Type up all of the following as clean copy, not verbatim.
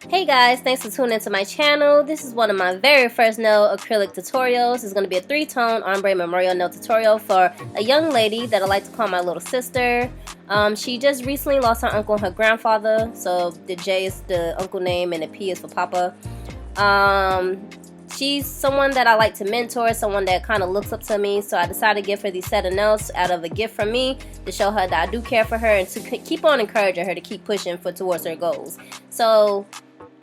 Hey guys, thanks for tuning into my channel. This is one of my very first nail acrylic tutorials. It's going to be a 3-tone ombre memorial nail tutorial for a young lady that I like to call my little sister. She just recently lost her uncle and her grandfather, so the J is the uncle name and the P is for Papa. She's someone that I like to mentor, someone that kind of looks up to me, so I decided to give her these set of nails out of a gift from me to show her that I do care for her and to keep on encouraging her to keep pushing towards her goals. So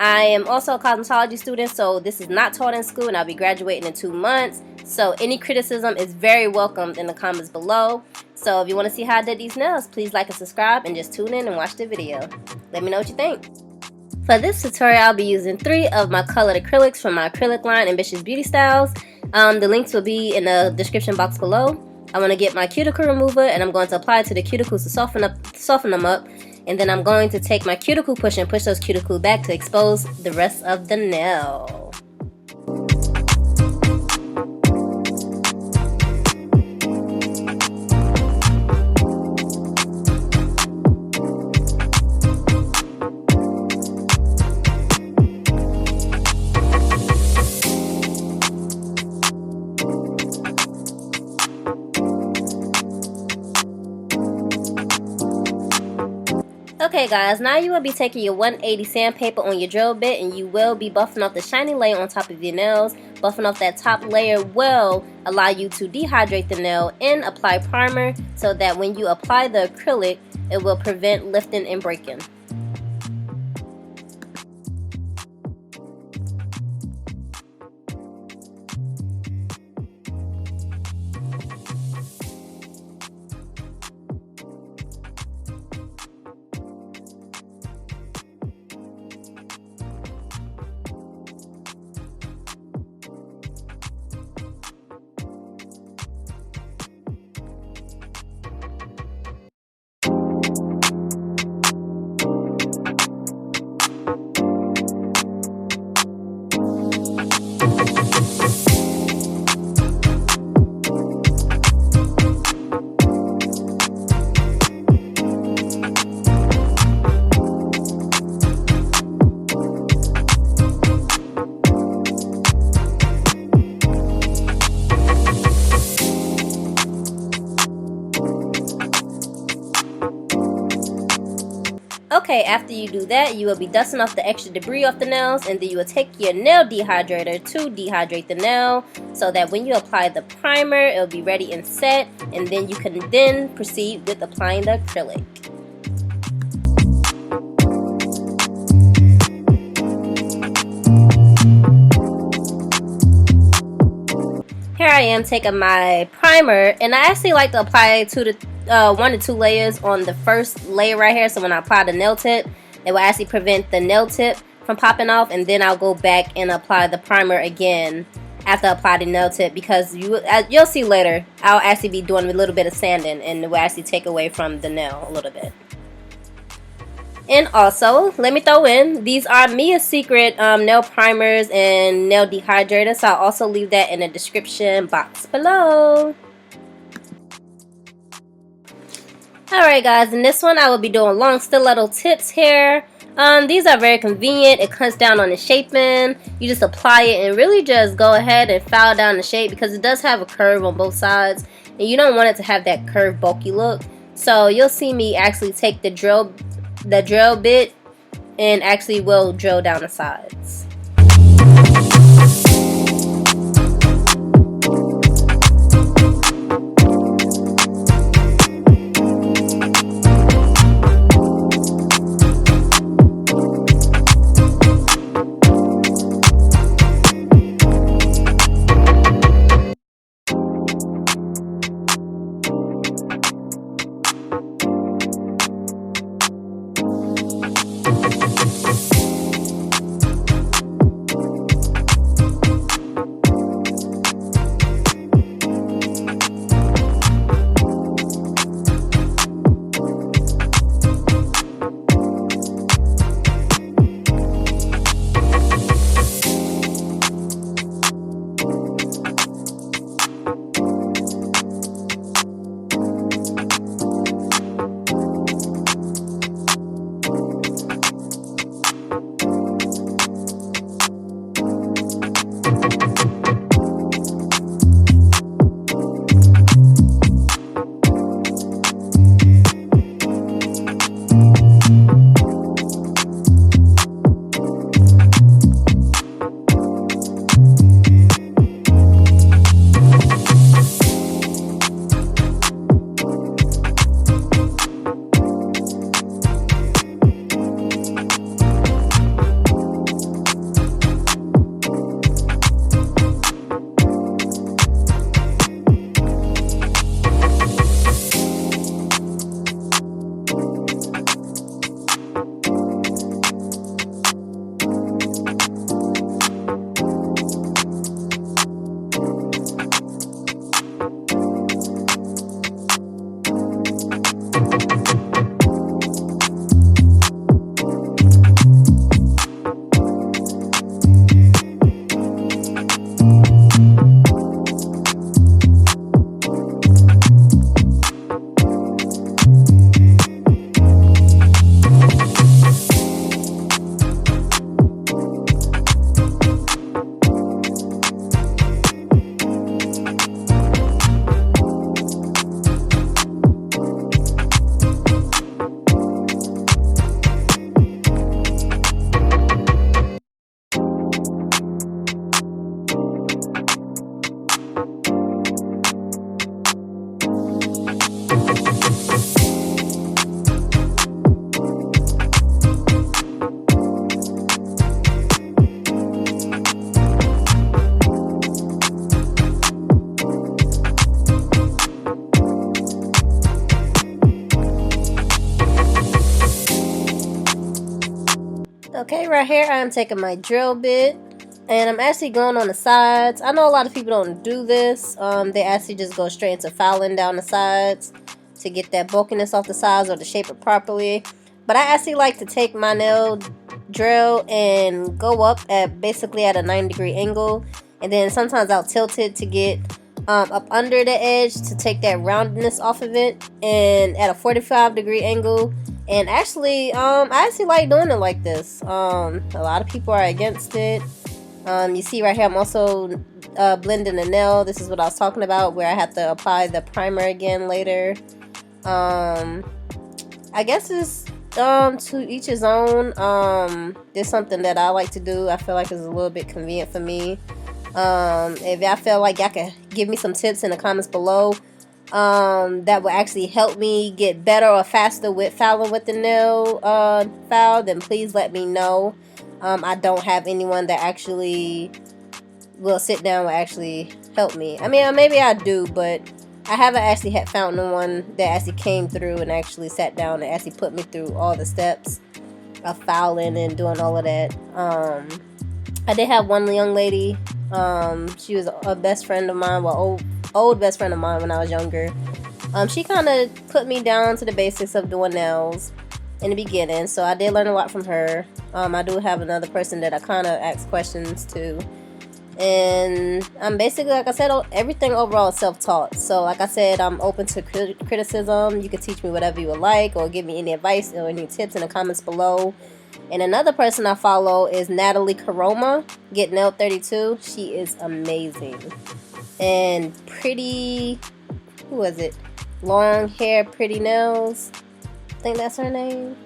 I am also a cosmetology student, so this is not taught in school and I'll be graduating in 2 months. So any criticism is very welcomed in the comments below. So if you want to see how I did these nails, please like and subscribe and just tune in and watch the video. Let me know what you think. For this tutorial, I'll be using 3 of my colored acrylics from my acrylic line, Ambitious Beauty Styles. The links will be in the description box below. I want to get my cuticle remover and I'm going to apply it to the cuticles to soften them up. And then I'm going to take my cuticle push and push those cuticles back to expose the rest of the nail. Okay guys, now you will be taking your 180 sandpaper on your drill bit and you will be buffing off the shiny layer on top of your nails. Buffing off that top layer will allow you to dehydrate the nail and apply primer so that when you apply the acrylic, it will prevent lifting and breaking. Okay, after you do that, you will be dusting off the extra debris off the nails, and then you will take your nail dehydrator to dehydrate the nail so that when you apply the primer, it will be ready and set, and then you can then proceed with applying the acrylic. Here I am taking my primer, and I actually like to apply 1 to 2 layers on the first layer right here, so when I apply the nail tip, it will actually prevent the nail tip from popping off, and then I'll go back and apply the primer again after I apply the nail tip, because you'll see later, I'll actually be doing a little bit of sanding and it will actually take away from the nail a little bit. And also, let me throw in, these are Mia's Secret nail primers and nail dehydrators, so I'll also leave that in the description box below. Alright guys, in this one I will be doing long stiletto tips here. These are very convenient. It cuts down on the shaping. You just apply it and really just go ahead and file down the shape because it does have a curve on both sides. And you don't want it to have that curved, bulky look. So you'll see me actually take the drill bit and actually will drill down the sides. right here I'm taking my drill bit and I'm actually going on the sides. I know a lot of people don't do this. They actually just go straight into filing down the sides to get that bulkiness off the sides or to shape it properly. But I actually like to take my nail drill and go up at basically at a 90-degree angle, and then sometimes I'll tilt it to get up under the edge to take that roundness off of it, and at a 45-degree angle. And actually I actually like doing it like this. A lot of people are against it. You see right here I'm also blending the nail. This is what I was talking about, where I have to apply the primer again later. I guess it's to each his own. It's something that I like to do. I feel like it's a little bit convenient for me. If y'all feel like y'all can give me some tips in the comments below that will actually help me get better or faster with filing with the nail file, then please let me know. I don't have anyone that actually will sit down and actually help me. I mean, maybe I do, but I haven't actually found no one that actually came through and actually sat down and actually put me through all the steps of filing and doing all of that. I did have one young lady. She was a best friend of mine, well, old best friend of mine when I was younger. She kind of put me down to the basics of doing nails in the beginning, so I did learn a lot from her. I do have another person that I kind of ask questions to. And I'm basically, like I said, everything overall is self-taught. So like I said, I'm open to criticism. You can teach me whatever you would like, or give me any advice or any tips in the comments below. And another person I follow is Natalie Karoma, Get Nailed 32. She is amazing. And Pretty, who is it? Long Hair Pretty Nails. I think that's her name.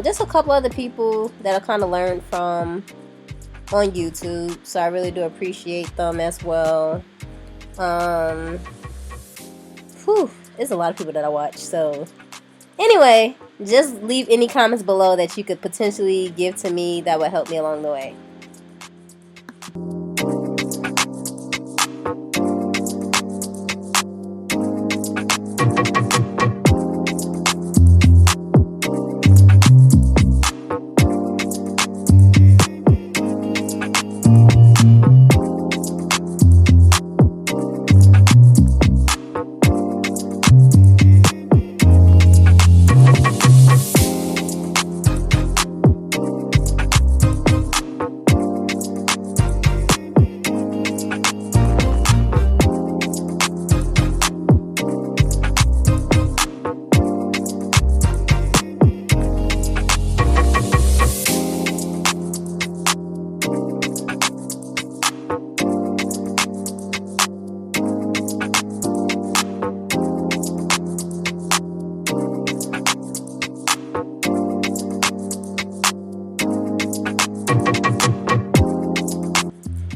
Just a couple other people that I kind of learned from on YouTube, so I really do appreciate them as well. It's a lot of people that I watch. So anyway, just leave any comments below that you could potentially give to me that would help me along the way.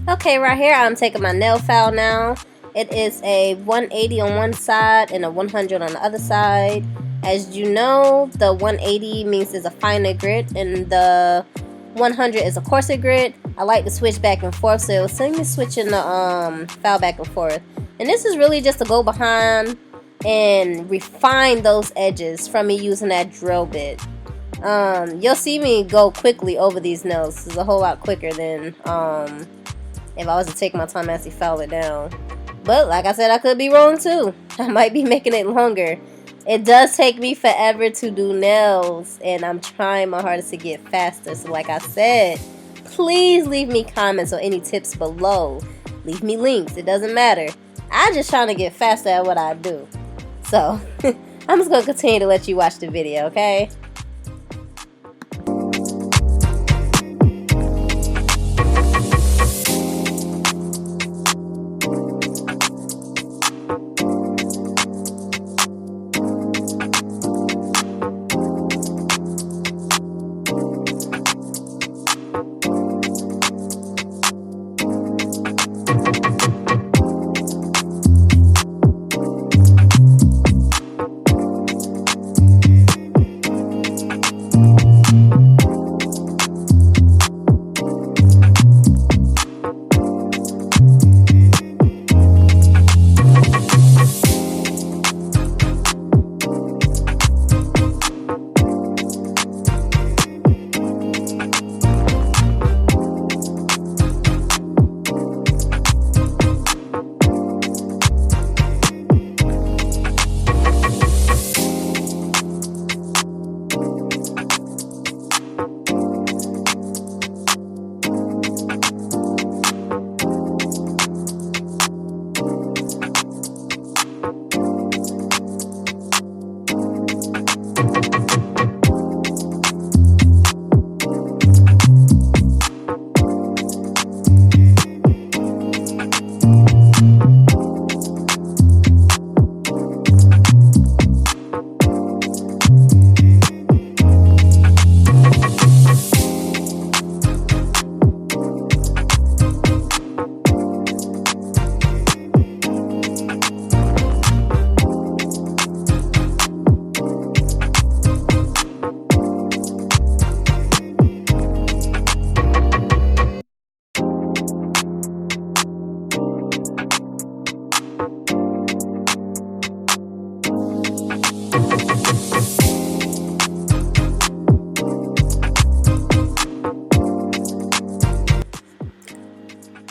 Okay, right here I'm taking my nail file now. It is a 180 on one side and a 100 on the other side. As you know, the 180 means it's a finer grit and the 100 is a coarser grit. I like to switch back and forth, so it was me switching the file back and forth. And this is really just to go behind and refine those edges from me using that drill bit. You'll see me go quickly over these nails. This is a whole lot quicker than if I was to take my time and actually file it down. But like I said, I could be wrong too. I might be making it longer. It does take me forever to do nails, and I'm trying my hardest to get faster. So like I said, please leave me comments or any tips below. Leave me links, it doesn't matter. I'm just trying to get faster at what I do. So I'm just going to continue to let you watch the video, okay?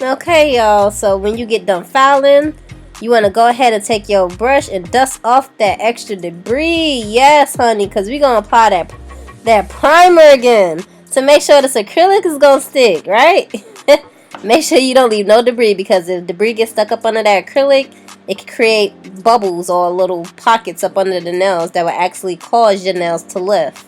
Okay, y'all, so when you get done filing, you want to go ahead and take your brush and dust off that extra debris. Yes, honey, because we're going to apply that primer again to make sure this acrylic is going to stick, right? Make sure you don't leave no debris, because if debris gets stuck up under that acrylic, it can create bubbles or little pockets up under the nails that will actually cause your nails to lift.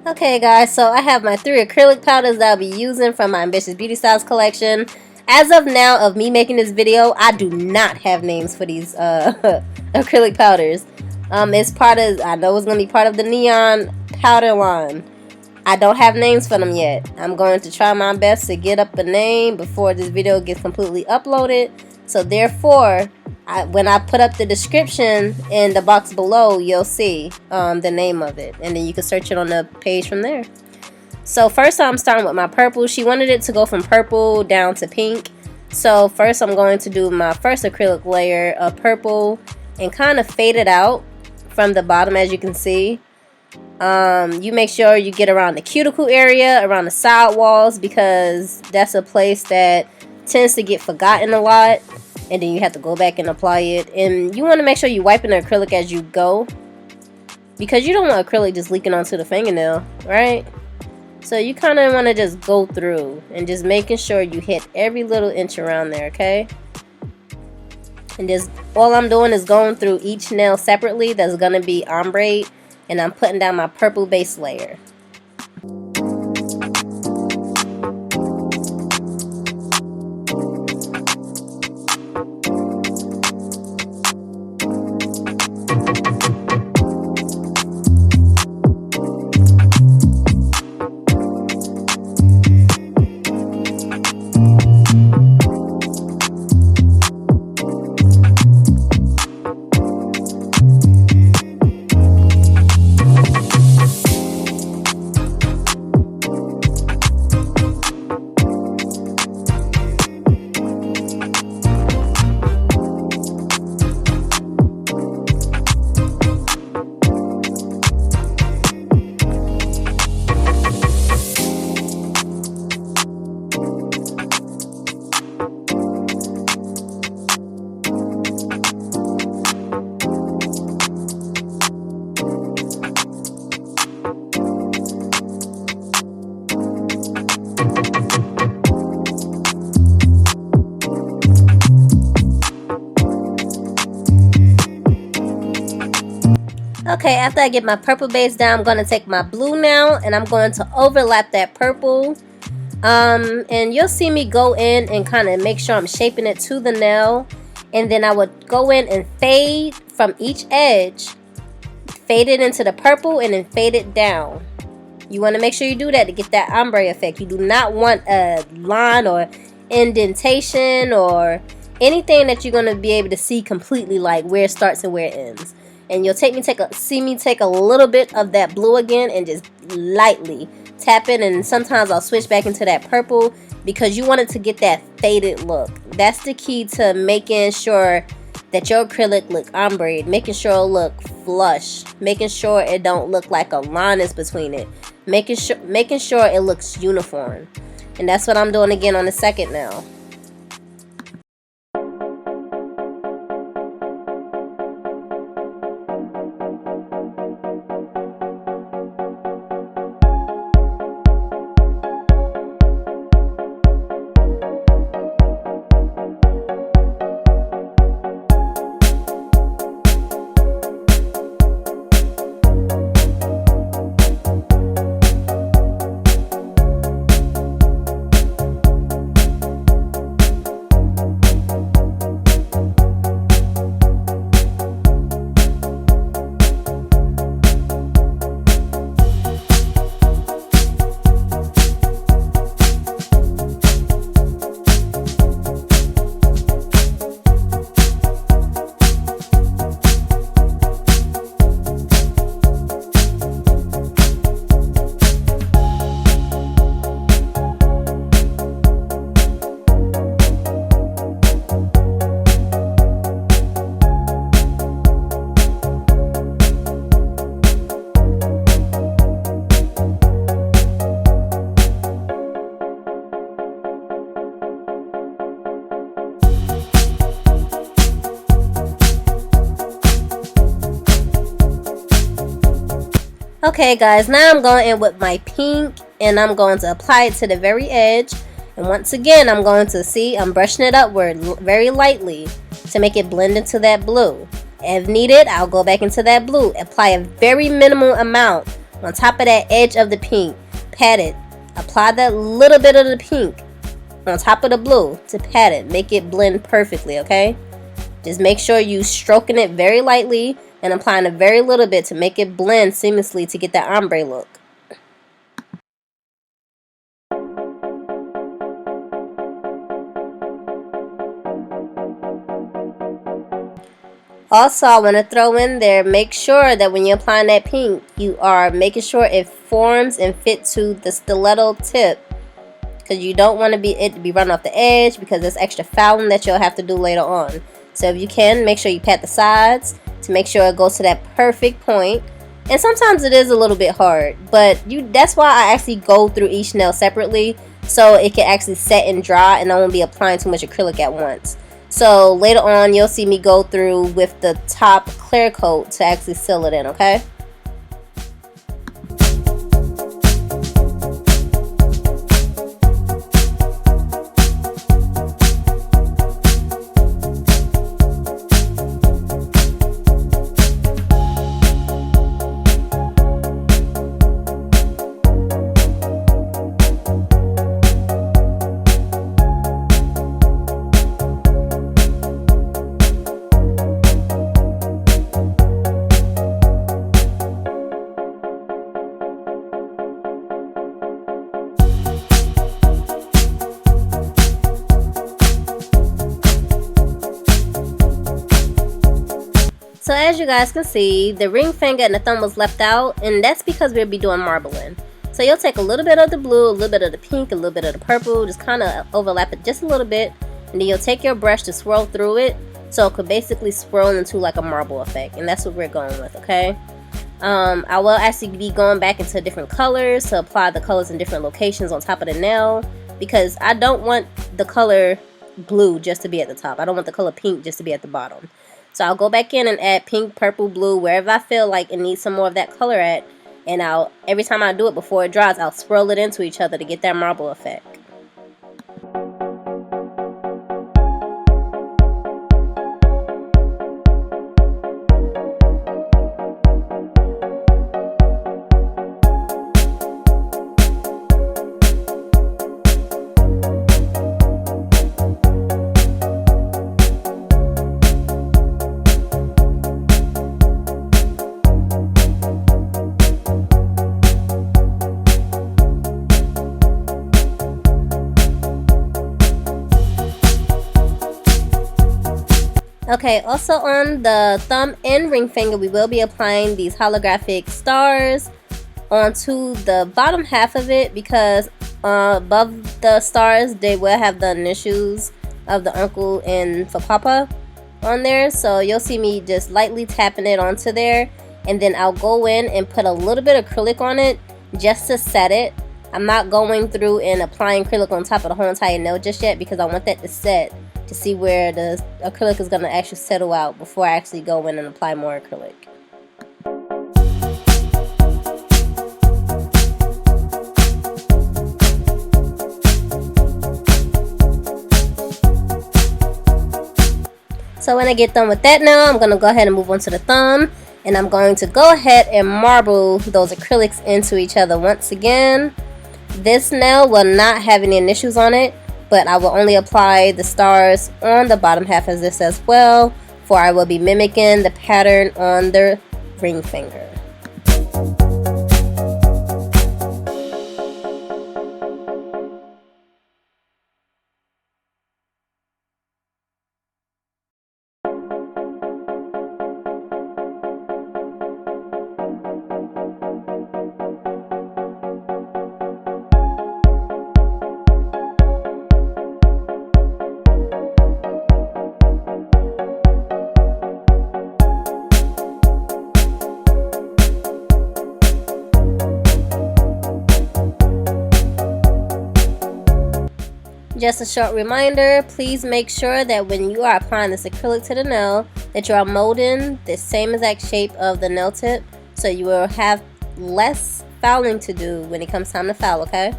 Okay guys, so I have my 3 acrylic powders that I'll be using from my Ambitious Beauty Styles collection. As of now, of me making this video, I do not have names for these acrylic powders. It's part of, I know it's going to be part of the neon powder line. I don't have names for them yet. I'm going to try my best to get up a name before this video gets completely uploaded. So therefore, when I put up the description in the box below, you'll see the name of it, and then you can search it on the page from there. So first I'm starting with my purple. She wanted it to go from purple down to pink. So first I'm going to do my first acrylic layer of purple and kind of fade it out from the bottom, as you can see. You make sure you get around the cuticle area, around the side walls, because that's a place that tends to get forgotten a lot, and then you have to go back and apply it. And you want to make sure you wiping the acrylic as you go, because you don't want acrylic just leaking onto the fingernail, right? So you kind of want to just go through and just making sure you hit every little inch around there, okay? And just all I'm doing is going through each nail separately that's going to be ombre, and I'm putting down my purple base layer. Okay, after I get my purple base down, I'm going to take my blue now, and I'm going to overlap that purple. And you'll see me go in and kind of make sure I'm shaping it to the nail. And then I would go in and fade from each edge. Fade it into the purple and then fade it down. You want to make sure you do that to get that ombre effect. You do not want a line or indentation or anything that you're going to be able to see completely, like where it starts and where it ends. And you'll see me take a little bit of that blue again and just lightly tap it. And sometimes I'll switch back into that purple because you want it to get that faded look. That's the key to making sure that your acrylic look ombre, making sure it look flush, making sure it don't look like a line is between it, making sure it looks uniform. And that's what I'm doing again on the second nail. Okay guys, now I'm going in with my pink and I'm going to apply it to the very edge. And once again, I'm going to see, I'm brushing it upward very lightly to make it blend into that blue. If needed, I'll go back into that blue. Apply a very minimal amount on top of that edge of the pink. Pat it. Apply that little bit of the pink on top of the blue to pat it. Make it blend perfectly, okay? Just make sure you stroking it very lightly and applying a very little bit to make it blend seamlessly to get that ombre look. Also, I want to throw in there, make sure that when you're applying that pink, you are making sure it forms and fit to the stiletto tip. Because you don't want it to be run off the edge, because there's extra fouling that you'll have to do later on. So if you can, make sure you pat the sides to make sure it goes to that perfect point. And sometimes it is a little bit hard, but that's why I actually go through each nail separately, so it can actually set and dry and I won't be applying too much acrylic at once. So later on, you'll see me go through with the top clear coat to actually seal it in, okay? So as you guys can see, the ring finger and the thumb was left out, and that's because we'll be doing marbling. So you'll take a little bit of the blue, a little bit of the pink, a little bit of the purple, just kind of overlap it just a little bit, and then you'll take your brush to swirl through it, so it could basically swirl into like a marble effect, and that's what we're going with, okay? I will actually be going back into different colors to apply the colors in different locations on top of the nail, because I don't want the color blue just to be at the top. I don't want the color pink just to be at the bottom. So I'll go back in and add pink, purple, blue, wherever I feel like it needs some more of that color at. And every time I do it before it dries, I'll swirl it into each other to get that marble effect. Okay, also on the thumb and ring finger, we will be applying these holographic stars onto the bottom half of it, because above the stars, they will have the initials of the uncle and for papa on there. So you'll see me just lightly tapping it onto there, and then I'll go in and put a little bit of acrylic on it just to set it. I'm not going through and applying acrylic on top of the whole entire nail just yet, because I want that to set, to see where the acrylic is going to actually settle out before I actually go in and apply more acrylic. So when I get done with that now, I'm going to go ahead and move on to the thumb, and I'm going to go ahead and marble those acrylics into each other once again. This nail will not have any initials on it, but I will only apply the stars on the bottom half of this as well, for I will be mimicking the pattern on the ring finger. Just a short reminder, please make sure that when you are applying this acrylic to the nail, that you are molding the same exact shape of the nail tip, so you will have less fouling to do when it comes time to foul, okay?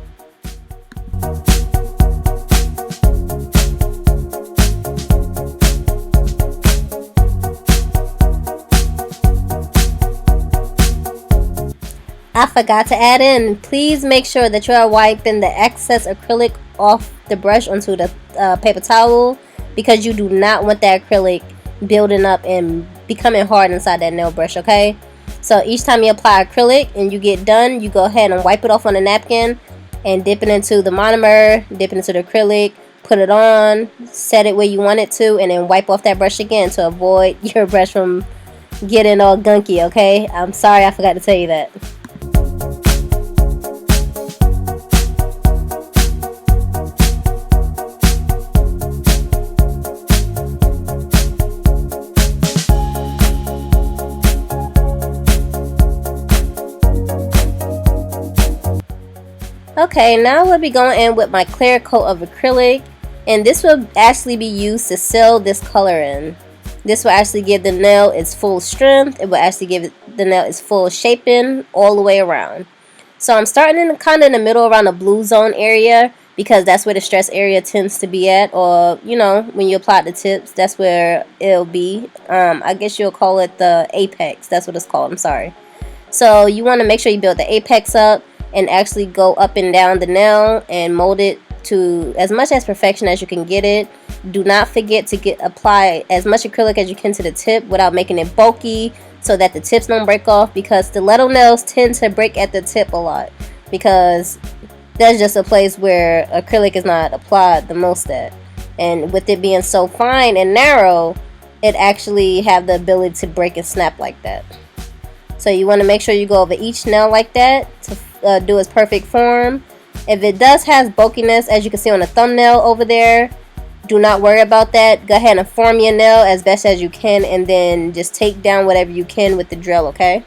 I forgot to add in, please make sure that you are wiping the excess acrylic off the brush onto the paper towel, because you do not want that acrylic building up and becoming hard inside that nail brush, okay? So each time you apply acrylic and you get done, you go ahead and wipe it off on a napkin and dip it into the monomer, dip it into the acrylic, put it on, set it where you want it to, and then wipe off that brush again to avoid your brush from getting all gunky, okay? I'm sorry I forgot to tell you that. Okay, now we'll be going in with my clear coat of acrylic, and this will actually be used to seal this color in. This will actually give the nail its full strength. It will actually give the nail its full shaping all the way around. So I'm starting in kind of in the middle around the blue zone area, because that's where the stress area tends to be at, or you know, when you apply the tips, that's where it'll be. I guess you'll call it the apex. That's what it's called. I'm sorry. So you want to make sure you build the apex up and actually go up and down the nail and mold it to as much as perfection as you can get it. Do not forget to apply as much acrylic as you can to the tip without making it bulky, so that the tips don't break off, because stiletto nails tend to break at the tip a lot, because that's just a place where acrylic is not applied the most at. And with it being so fine and narrow, it actually have the ability to break and snap like that. So you want to make sure you go over each nail like that to do its perfect form. If it does have bulkiness, as you can see on the thumbnail over there, do not worry about that. Go ahead and form your nail as best as you can, and then just take down whatever you can with the drill, okay?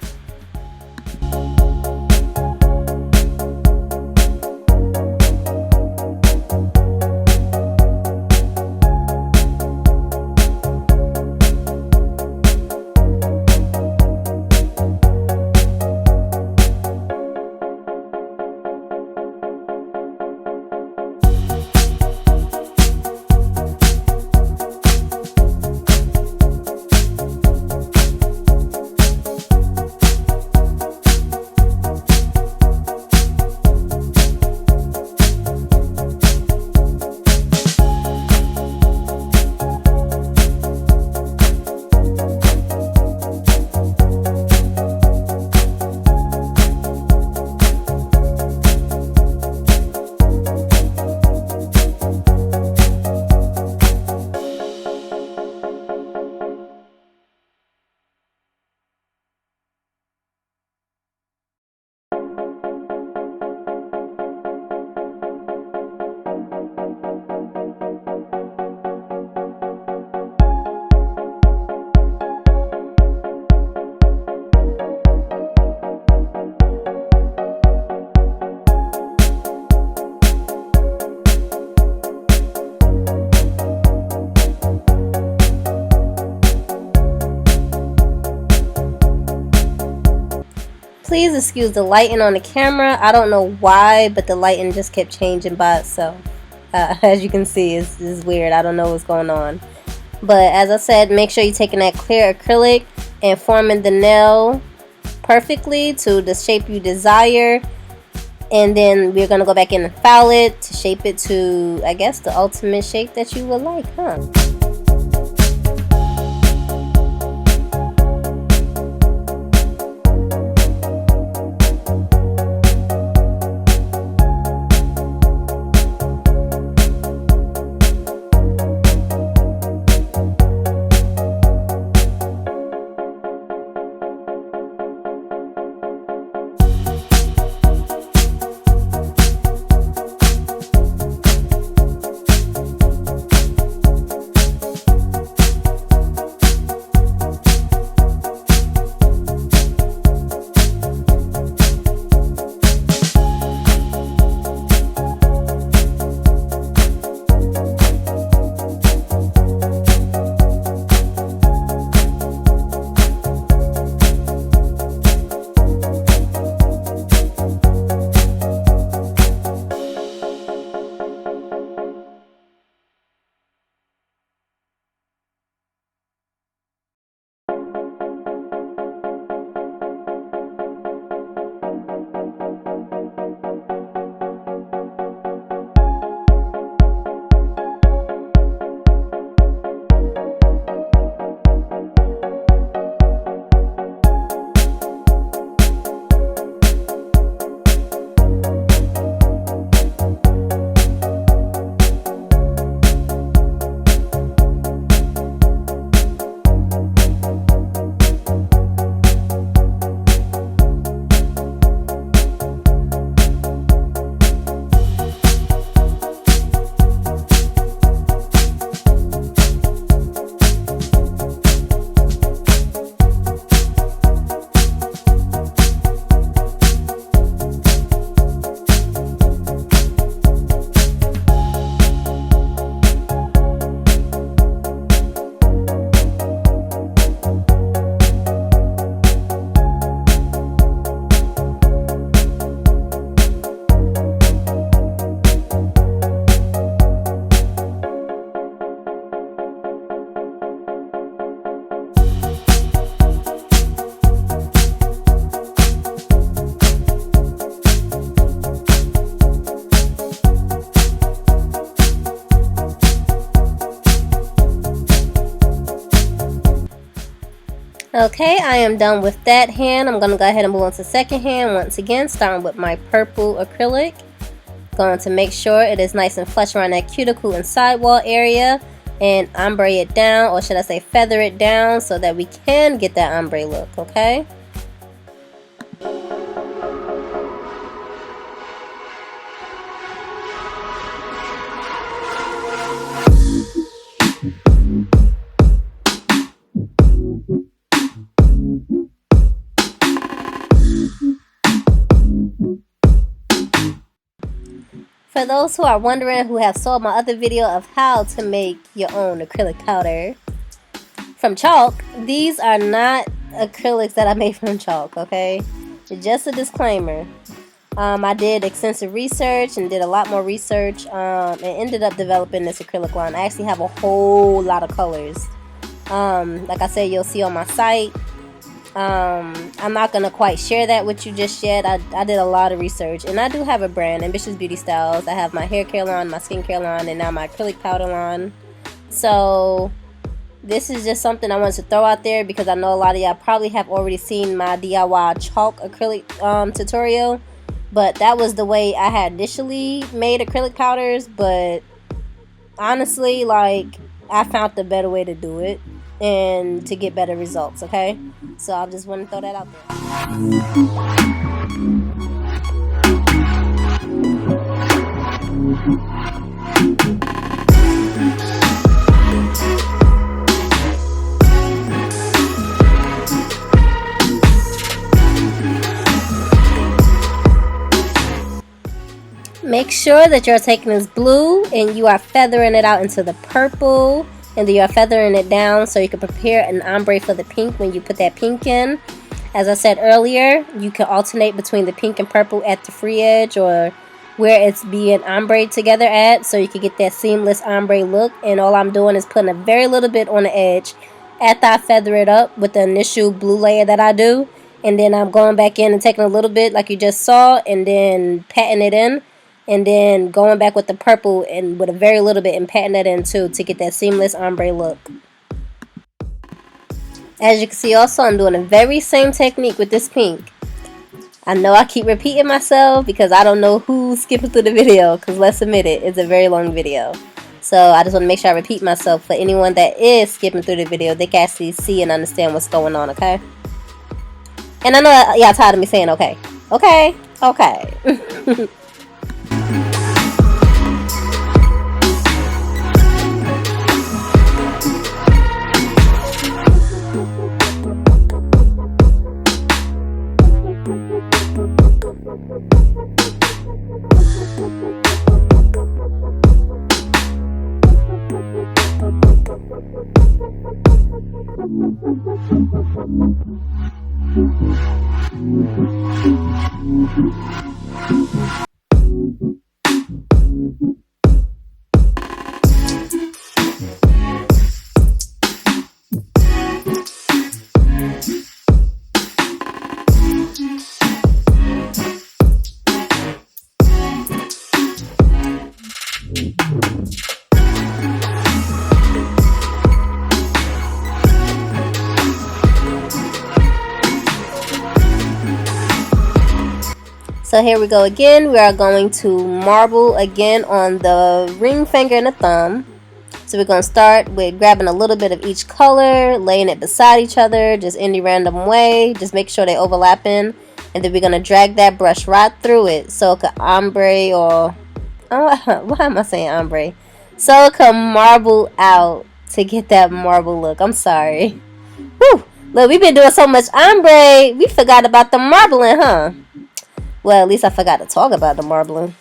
Please excuse the lighting on the camera. I don't know why, but the lighting just kept changing by itself. As you can see, it's weird. I don't know what's going on. But as I said, make sure you're taking that clear acrylic and forming the nail perfectly to the shape you desire. And then we're going to go back in and foul it to shape it to, I guess, the ultimate shape that you would like, huh? Okay, I am done with that hand. I'm going to go ahead and move on to the second hand once again, starting with my purple acrylic. Going to make sure it is nice and flush around that cuticle and sidewall area, and ombre it down, or should I say feather it down, so that we can get that ombre look, okay? For those who are wondering, who have saw my other video of how to make your own acrylic powder from chalk, these are not acrylics that I made from chalk, okay? Just a disclaimer. I did extensive research and did a lot more research and ended up developing this acrylic line. I actually have a whole lot of colors. Like I said, you'll see on my site. I'm not gonna quite share that with you just yet. I did a lot of research, and I do have a brand, Ambitious Beauty Styles. I have my hair care line, my skincare line, and now my acrylic powder line. So this is just something I wanted to throw out there because I know a lot of y'all probably have already seen my DIY chalk acrylic tutorial, but that was the way I had initially made acrylic powders. But honestly, like, I found the better way to do it and to get better results, okay? So I just want to throw that out there. Make sure that you're taking this blue and you are feathering it out into the purple, and then you're feathering it down so you can prepare an ombre for the pink when you put that pink in. As I said earlier, you can alternate between the pink and purple at the free edge or where it's being ombre together at, so you can get that seamless ombre look. And all I'm doing is putting a very little bit on the edge after I feather it up with the initial blue layer that I do, and then I'm going back in and taking a little bit like you just saw and then patting it in, and then going back with the purple and with a very little bit and patting that in too to get that seamless ombre look. As you can see also, I'm doing the very same technique with this pink. I know I keep repeating myself because I don't know who's skipping through the video, because let's admit it, it's a very long video. So I just want to make sure I repeat myself for anyone that is skipping through the video. They can actually see and understand what's going on, okay? And I know y'all tired of me saying okay. Okay? Okay. So here we go again. We are going to marble again on the ring finger and the thumb. So we're going to start with grabbing a little bit of each color, laying it beside each other, just any random way. Just make sure they overlapping. And then we're going to drag that brush right through it so it can ombre, or why am I saying ombre? So it can marble out to get that marble look. I'm sorry. Whew. Look, we've been doing so much ombre, we forgot about the marbling, huh? Well, at least I forgot to talk about the marbling.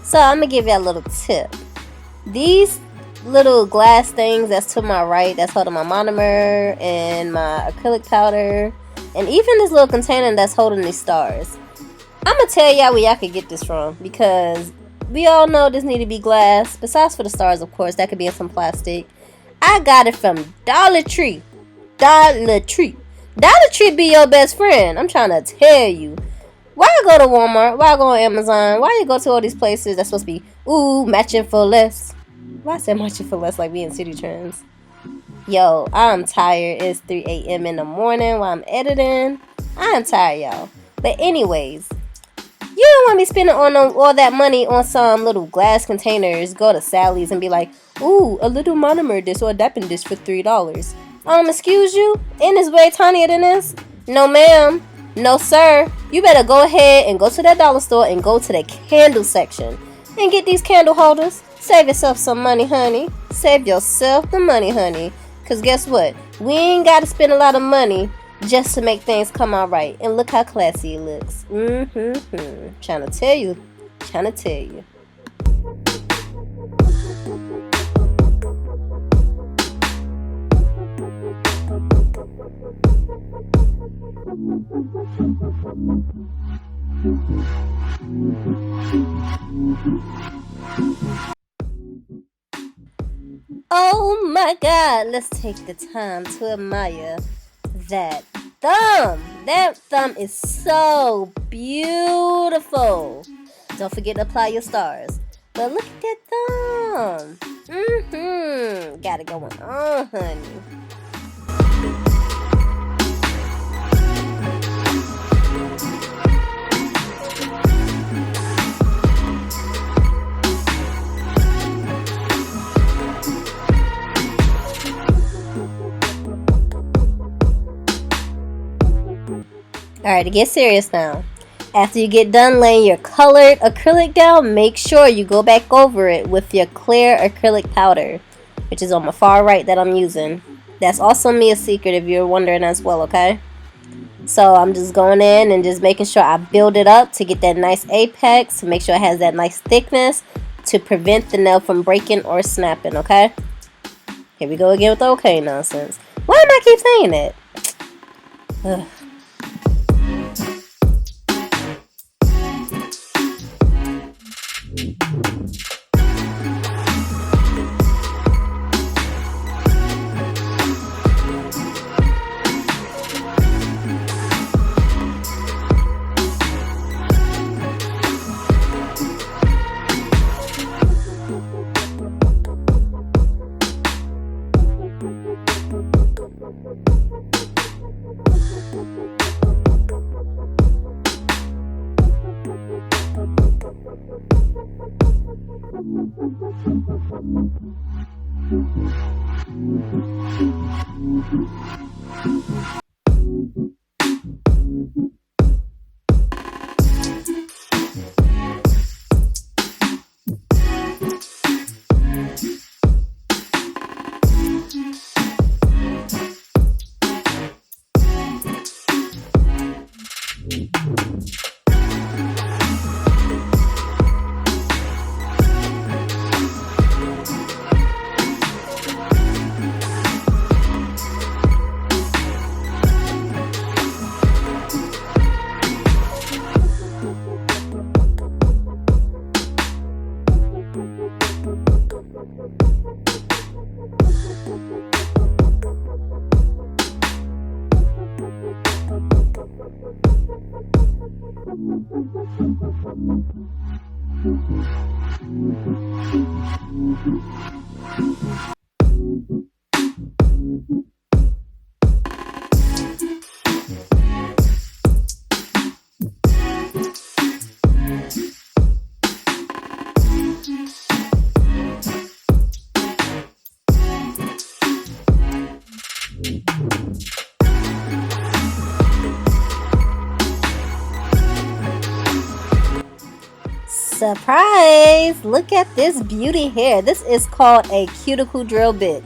So I'm going to give you a little tip. These little glass things that's to my right, that's holding my monomer and my acrylic powder, and even this little container that's holding these stars. I'm going to tell y'all where y'all could get this from, because we all know this need to be glass. Besides for the stars, of course, that could be in some plastic. I got it from Dollar Tree. Dollar Tree. Dollar Tree be your best friend. I'm trying to tell you. Why I go to Walmart? Why I go on Amazon? Why you go to all these places that's supposed to be, ooh, matching for less? Why I say matching for less like we in City Trends? Yo, I'm tired. It's 3 a.m. in the morning while I'm editing. I'm tired, y'all. But anyways, you don't want me spending all that money on some little glass containers. Go to Sally's and be like, ooh, a little monomer disc or a dapping disc for $3. Excuse you? And it's way tinier than this? No, ma'am. No, sir. You better go ahead and go to that dollar store and go to the candle section and get these candle holders. Save yourself some money, honey. Save yourself the money, honey. Because guess what? We ain't got to spend a lot of money just to make things come out right. And look how classy it looks. Trying to tell you. Trying to tell you. Oh my God, let's take the time to admire that thumb. That thumb is so beautiful. Don't forget to apply your stars. But look at that thumb. Got it going on, honey. Alright, to get serious now. After you get done laying your colored acrylic down, make sure you go back over it with your clear acrylic powder, which is on my far right that I'm using. That's also me a secret if you're wondering as well, okay? So I'm just going in and just making sure I build it up to get that nice apex, to make sure it has that nice thickness to prevent the nail from breaking or snapping, okay? Here we go again with the okay nonsense. Why am I keep saying it? Ugh. Surprise! Look at this beauty here. This is called a cuticle drill bit.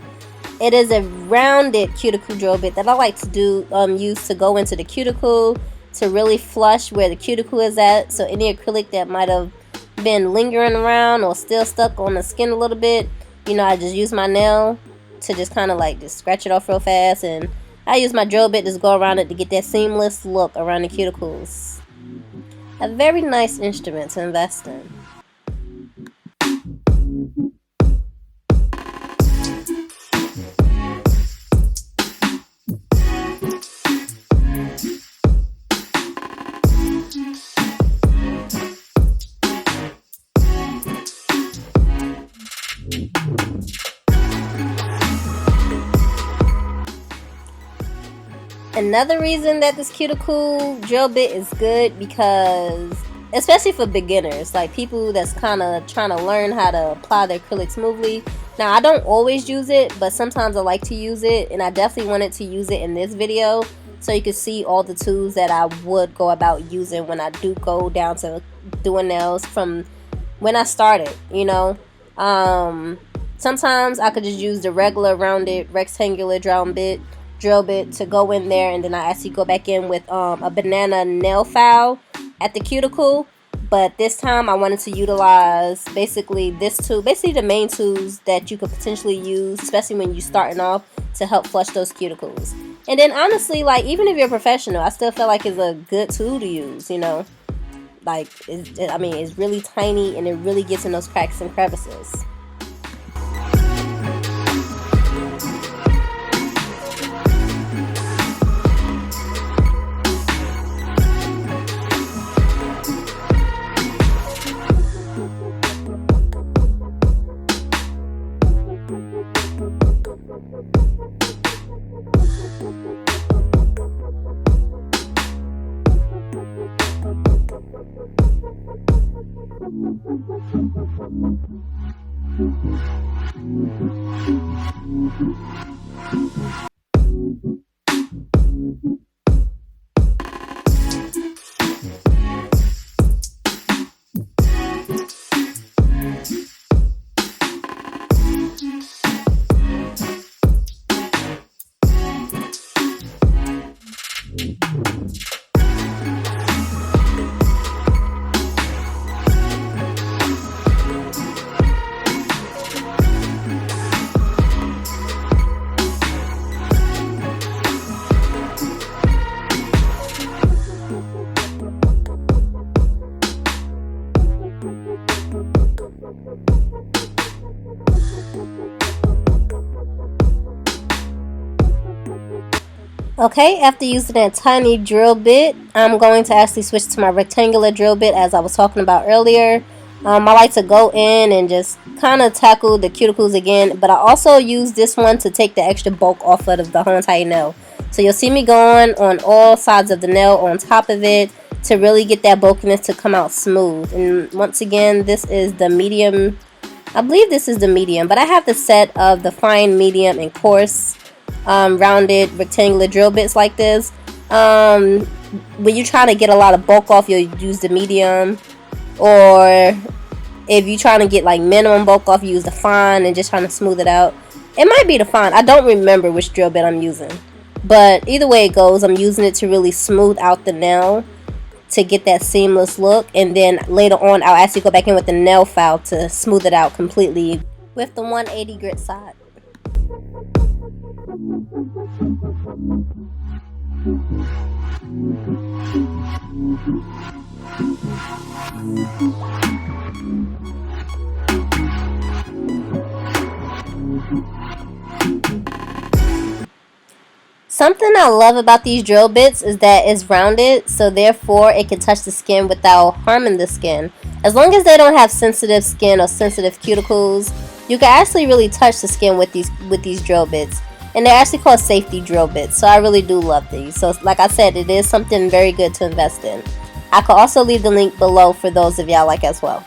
It is a rounded cuticle drill bit that I like to use to go into the cuticle to really flush where the cuticle is at. So any acrylic that might have been lingering around or still stuck on the skin a little bit, I just use my nail to just kind of like just scratch it off real fast, and I use my drill bit to just go around it to get that seamless look around the cuticles. A very nice instrument to invest in. Another reason that this cuticle drill bit is good, because especially for beginners, like people that's kind of trying to learn how to apply their acrylic smoothly. Now, I don't always use it, but sometimes I like to use it, and I definitely wanted to use it in this video so you can see all the tools that I would go about using when I do go down to doing nails from when I started, you know. Sometimes I could just use the regular rounded rectangular drill bit to go in there, and then I actually go back in with a banana nail file at the cuticle. But this time I wanted to utilize basically this tool, basically the main tools that you could potentially use, especially when you're starting off, to help flush those cuticles. And then honestly, like, even if you're a professional, I still feel like it's a good tool to use, you know. Like, I mean, it's really tiny and it really gets in those cracks and crevices. Okay, after using that tiny drill bit, I'm going to actually switch to my rectangular drill bit, as I was talking about earlier. I like to go in and just kind of tackle the cuticles again, but I also use this one to take the extra bulk off of the whole entire nail. So you'll see me going on all sides of the nail on top of it to really get that bulkiness to come out smooth. And once again, this is the medium. I believe this is the medium, but I have the set of the fine, medium, and coarse rounded rectangular drill bits like this. When you're trying to get a lot of bulk off, you'll use the medium, or if you're trying to get like minimum bulk off, you use the fine and just trying to smooth it out. It might be the fine. I don't remember which drill bit I'm using, but either way it goes, I'm using it to really smooth out the nail to get that seamless look, and then later on I'll actually go back in with the nail file to smooth it out completely with the 180 grit side. Something I love about these drill bits is that it's rounded, so therefore it can touch the skin without harming the skin. As long as they don't have sensitive skin or sensitive cuticles, you can actually really touch the skin with these drill bits. And they're actually called safety drill bits, so I really do love these. So like I said, it is something very good to invest in. I could also leave the link below for those of y'all like as well.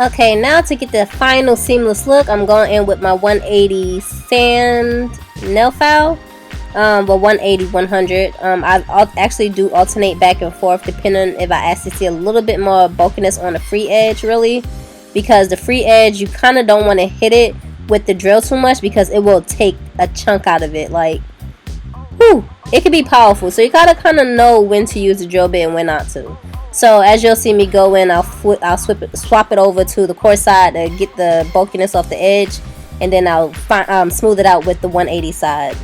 Okay, now to get the final seamless look, I'm going in with my 180 sand nail file. But 180, 100. I actually do alternate back and forth depending if I actually see a little bit more bulkiness on the free edge, really. Because the free edge, you kind of don't want to hit it with the drill too much because it will take a chunk out of it. Like, whew, it can be powerful. So you gotta kind of know when to use the drill bit and when not to. So as you'll see me go in, I'll swap it over to the coarse side to get the bulkiness off the edge, and then I'll smooth it out with the 180 side.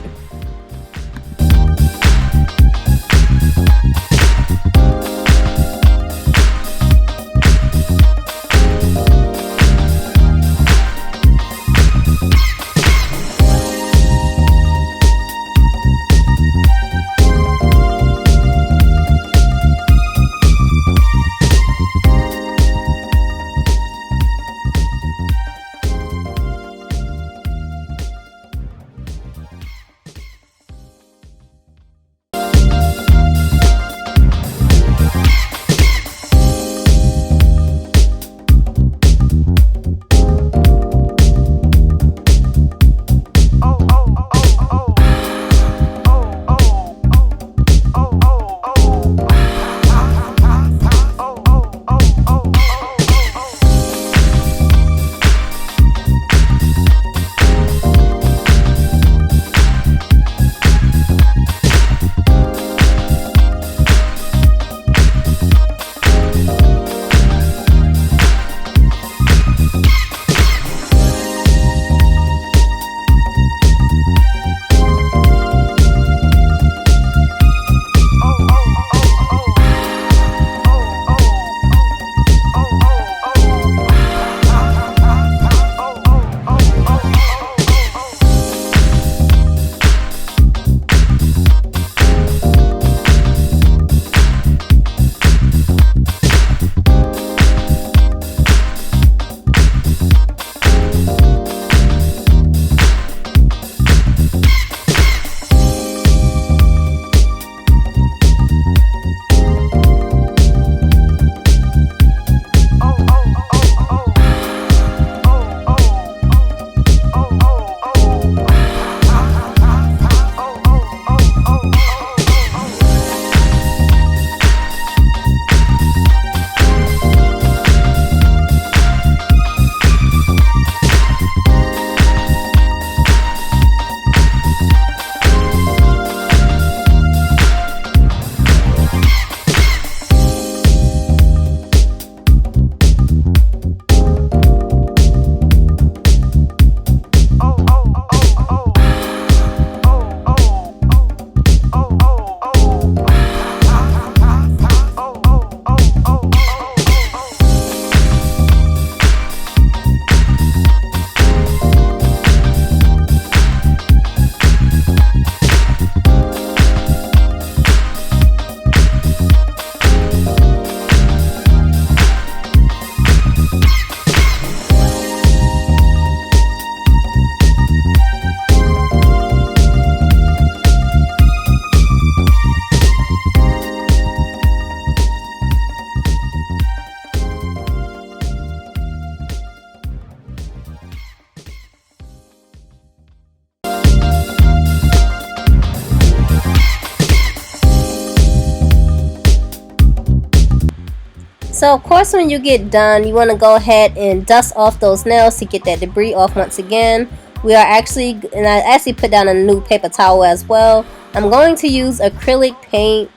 So of course when you get done, you want to go ahead and dust off those nails to get that debris off once again. We are actually, and I actually put down a new paper towel as well. I'm going to use acrylic paint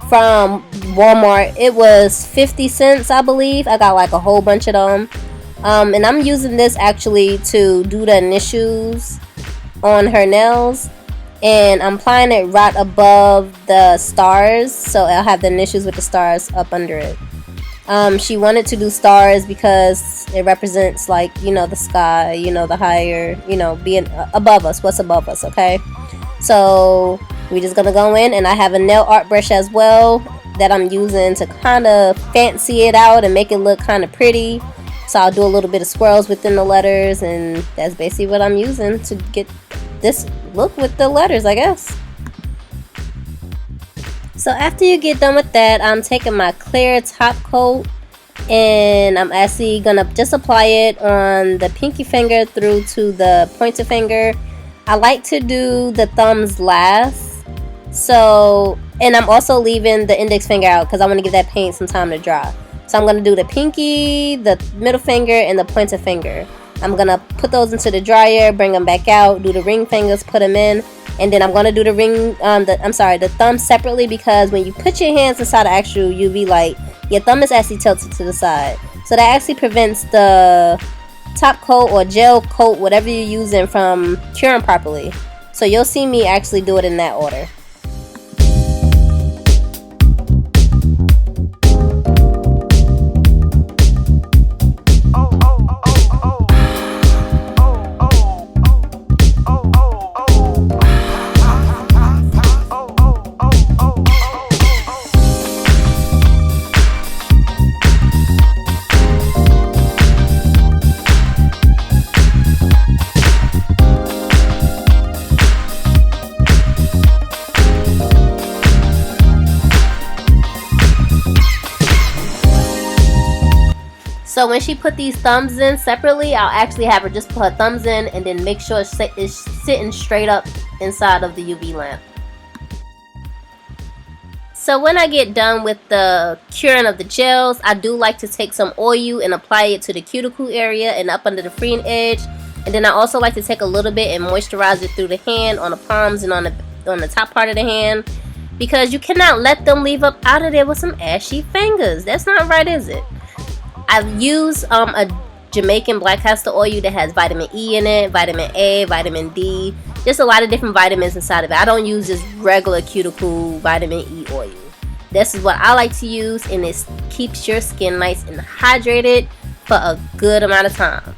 from Walmart. It was 50 cents, I believe. I got like a whole bunch of them. And I'm using this actually to do the initials on her nails. And I'm applying it right above the stars, so I'll have the initials with the stars up under it. She wanted to do stars because it represents, like, you know, the sky, you know, the higher, you know, being above us, what's above us, okay? So we're just gonna go in, and I have a nail art brush as well that I'm using to kind of fancy it out and make it look kind of pretty. So I'll do a little bit of swirls within the letters, and that's basically what I'm using to get this look with the letters, I guess. So after you get done with that, I'm taking my clear top coat And I'm actually gonna just apply it on the pinky finger through to the pointer finger. I like to do the thumbs last, so, and I'm also leaving the index finger out because I want to give that paint some time to dry. So I'm gonna do the pinky, the middle finger, and the pointer finger. I'm gonna put those into the dryer, bring them back out, do the ring fingers, put them in, and then I'm gonna do the ring, the thumb separately, because when you put your hands inside the actual UV light, your thumb is actually tilted to the side. So that actually prevents the top coat or gel coat, whatever you're using, from curing properly. So you'll see me actually do it in that order. So when she put these thumbs in separately, I'll actually have her just put her thumbs in and then make sure it's sitting straight up inside of the UV lamp. So when I get done with the curing of the gels, I do like to take some oil and apply it to the cuticle area and up under the freeing edge. And then I also like to take a little bit and moisturize it through the hand, on the palms and on the top part of the hand, because you cannot let them leave up out of there with some ashy fingers. That's not right, is it? I've used a Jamaican black castor oil that has vitamin E in it, vitamin A, vitamin D, just a lot of different vitamins inside of it. I don't use just regular cuticle vitamin E oil. This is what I like to use, and it keeps your skin nice and hydrated for a good amount of time.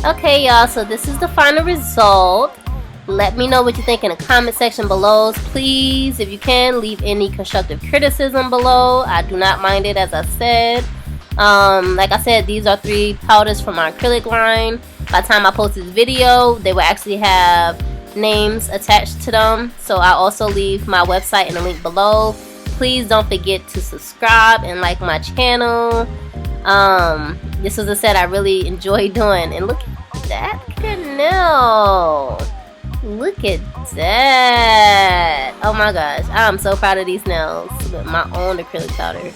Okay, y'all, so this is the final result. Let me know what you think in the comment section below. Please, if you can, leave any constructive criticism below. I do not mind it, as I said. Like I said, these are 3 powders from our acrylic line. By the time I post this video, they will actually have names attached to them. So I'll also leave my website in the link below. Please don't forget to subscribe and like my channel. This was, as I said, I really enjoy doing. And look at that canal. Look at that. Oh my gosh, I'm so proud of these nails with my own acrylic powder.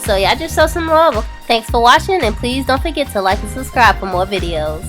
So yeah, I just show some love. Thanks for watching, and please don't forget to like and subscribe for more videos.